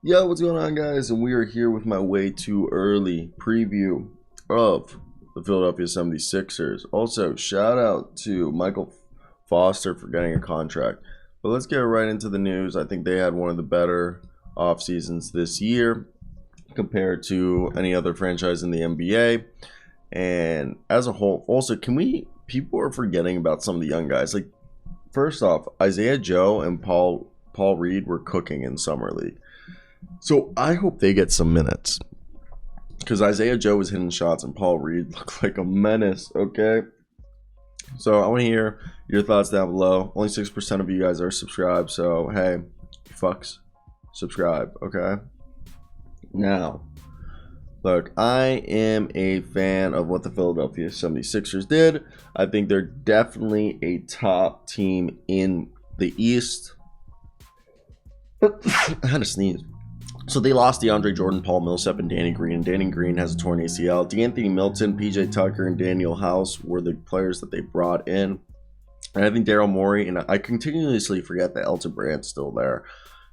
Yo, what's going on, guys? And we are here with my way too early preview of the Philadelphia 76ers. Also, shout out to Michael Foster for getting a contract. But let's get right into the news. I think they had one of the better off seasons this year compared to any other franchise in the NBA. And as a whole, also, people are forgetting about some of the young guys. Like, first off, Isaiah Joe and Paul Reed were cooking in Summer League. So I hope they get some minutes because Isaiah Joe was hitting shots and Paul Reed looked like a menace. Okay, so I want to hear your thoughts down below. Only 6% of you guys are subscribed, so hey, fucks, subscribe. Okay. Now, look, I am a fan of what the Philadelphia 76ers did. I think they're definitely a top team in the East. I had to sneeze. So they lost DeAndre Jordan, Paul Millsap, and Danny Green. And Danny Green has a torn ACL. De'Antony Melton, PJ Tucker, and Danuel House were the players that they brought in. And I think Daryl Morey, and I continuously forget that Elton Brand's still there.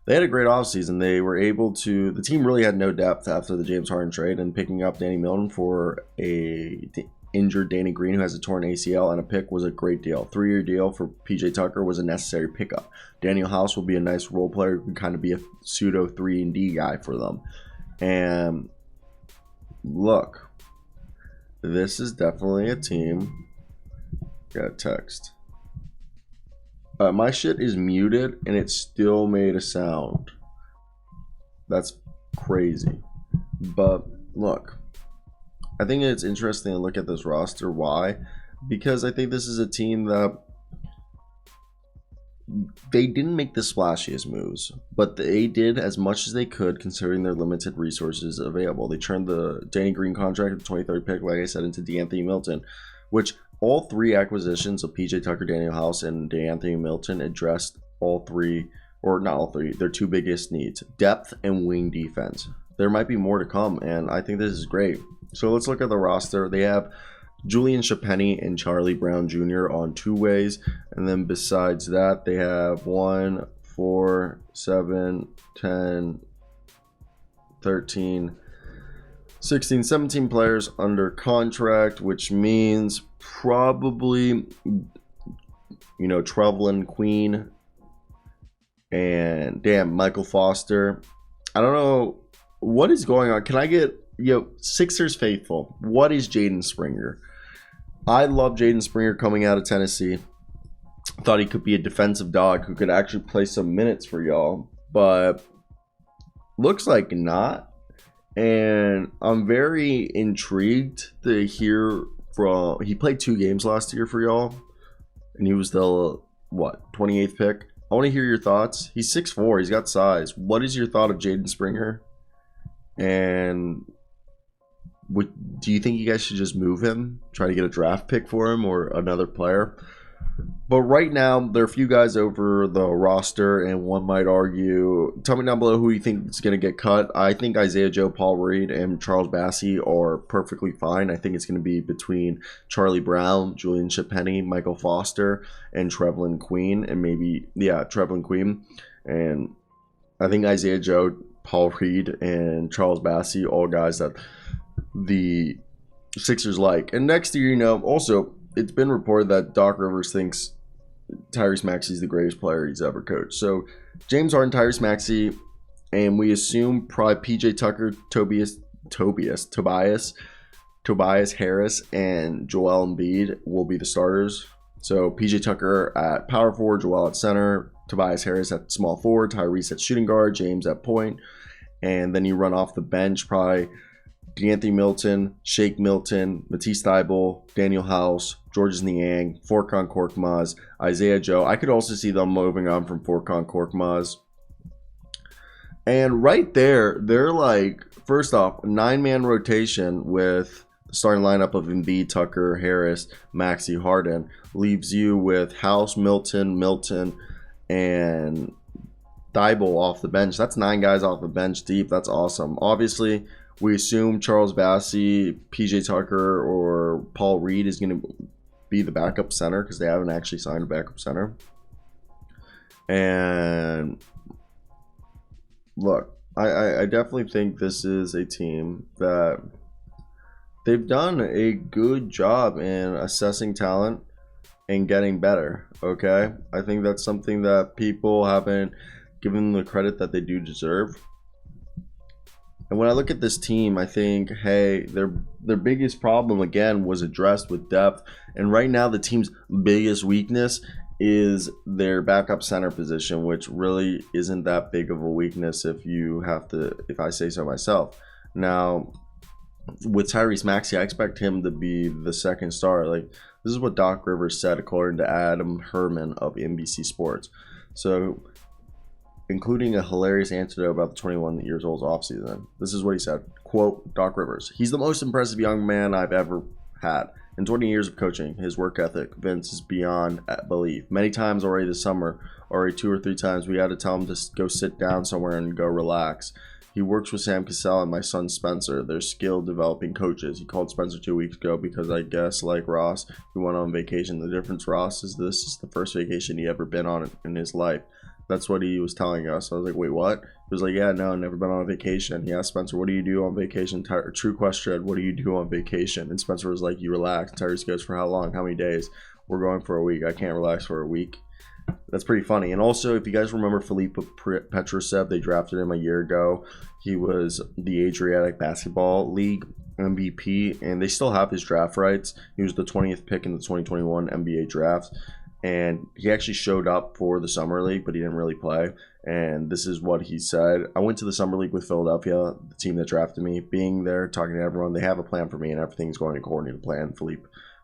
They had a great offseason. They were able to, the team really had no depth after the James Harden trade, and picking up Danny Melton for a injured Danny Green who has a torn ACL and a pick was a great deal. 3-year deal for PJ Tucker was a necessary pickup. Danuel House will be a nice role player who can kind of be a pseudo 3-and-D guy for them. And look, this is definitely a team. Got a text. My shit is muted and it still made a sound. That's crazy. But look, I think it's interesting to look at this roster. Why? Because I think this is a team that they didn't make the splashiest moves, but they did as much as they could considering their limited resources available. They turned the Danny Green contract, the 23rd pick, like I said, into De'Antony Melton, which all three acquisitions of PJ Tucker, Danuel House, and De'Antony Melton addressed all three, or not all three, their two biggest needs: depth and wing defense. There might be more to come, and I think this is great. So let's look at the roster. They have Julian Chapenny and Charlie Brown Jr. on two ways. And then besides that, they have 1, 4, 7, 10, 13, 16, 17 players under contract, which means probably, Trevelyan Queen and Michael Foster. I don't know what is going on. Can I get Sixers faithful? What is Jaden Springer? I love Jaden Springer coming out of Tennessee. Thought he could be a defensive dog who could actually play some minutes for y'all, but looks like not. And I'm very intrigued to hear from. He played 2 games last year for y'all, and he was the 28th pick. I want to hear your thoughts. He's 6'4". He's got size. What is your thought of Jaden Springer? And do you think you guys should just move him, try to get a draft pick for him or another player? But right now, there are a few guys over the roster, and one might argue, tell me down below who you think is going to get cut. I think Isaiah Joe, Paul Reed, and Charles Bassey are perfectly fine. I think it's going to be between Charlie Brown, Julian Chapenny, Michael Foster, and Trevelyan Queen, and Trevelyan Queen. And I think Isaiah Joe, Paul Reed, and Charles Bassey, all guys that the Sixers like. And next year, also, it's been reported that Doc Rivers thinks Tyrese Maxey is the greatest player he's ever coached. So James Harden, Tyrese Maxey, and we assume probably PJ Tucker, Tobias Harris, and Joel Embiid will be the starters. So PJ Tucker at power forward, Joel at center, Tobias Harris at small forward, Tyrese at shooting guard, James at point. And then you run off the bench probably De'Antony Melton, Shake Milton, Matisse Thybulle, Danuel House, Georges Niang, Furkan Korkmaz, Isaiah Joe. I could also see them moving on from Furkan Korkmaz. And right there, they're like, first off, 9-man rotation with the starting lineup of Embiid, Tucker, Harris, Maxey, Harden leaves you with House, Milton, and Thybulle off the bench. That's 9 guys off the bench deep. That's awesome. Obviously, we assume Charles Bassey, PJ Tucker, or Paul Reed is going to be the backup center because they haven't actually signed a backup center. And look, I definitely think this is a team that they've done a good job in assessing talent and getting better. Okay, I think that's something that people haven't given the credit that they do deserve. And when I look at this team, I think, hey, their biggest problem again was addressed with depth. And right now, the team's biggest weakness is their backup center position, which really isn't that big of a weakness if I say so myself. Now, with Tyrese Maxey, I expect him to be the second star. Like, this is what Doc Rivers said, according to Adam Herman of NBC Sports. So, including a hilarious anecdote about the 21 years old's offseason. This is what he said. Quote, Doc Rivers, "He's the most impressive young man I've ever had. In 20 years of coaching, his work ethic, Vince, is beyond belief. Many times already this summer, already 2 or 3 times, we had to tell him to go sit down somewhere and go relax. He works with Sam Cassell and my son Spencer. They're skill developing coaches. He called Spencer 2 weeks ago because I guess, like Ross, he went on vacation. The difference, Ross, is this is the first vacation he ever been on in his life." That's what he was telling us. I was like, wait, what? He was like, yeah, no, never been on a vacation. He asked Spencer, what do you do on vacation? True question, what do you do on vacation? And Spencer was like, you relax. Tyrese goes, for how long? How many days? We're going for a week. I can't relax for a week. That's pretty funny. And also, if you guys remember Philippe Petrusev, they drafted him a year ago. He was the Adriatic Basketball League MVP, and they still have his draft rights. He was the 20th pick in the 2021 NBA draft. And he actually showed up for the Summer League, but he didn't really play. And this is what he said. I went to the Summer League with Philadelphia, the team that drafted me. Being there, talking to everyone, they have a plan for me, and everything's going according to plan. Philippe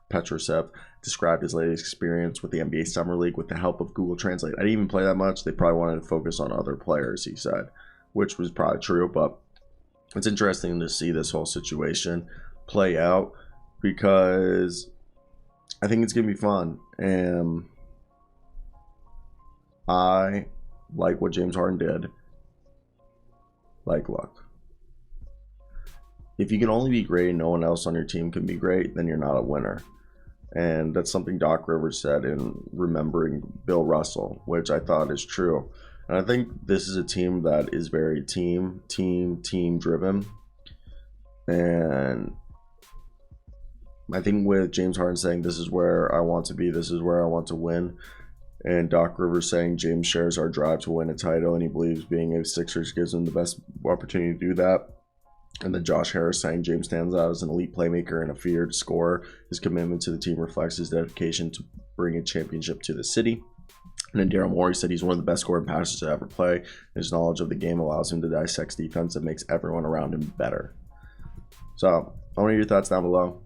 Petrusev described his latest experience with the NBA Summer League with the help of Google Translate. I didn't even play that much. They probably wanted to focus on other players, he said, which was probably true. But it's interesting to see this whole situation play out because I think it's going to be fun. And I like what James Harden did. Like, look, if you can only be great and no one else on your team can be great, then you're not a winner. And that's something Doc Rivers said in remembering Bill Russell, which I thought is true. And I think this is a team that is very team driven. And I think with James Harden saying, this is where I want to be, this is where I want to win, and Doc Rivers saying James shares our drive to win a title and he believes being a Sixers gives him the best opportunity to do that. And then Josh Harris saying James stands out as an elite playmaker and a feared scorer. His commitment to the team reflects his dedication to bring a championship to the city. And then Daryl Morey said he's one of the best scoring passers to ever play. His knowledge of the game allows him to dissect defense that makes everyone around him better. So, I want to hear your thoughts down below.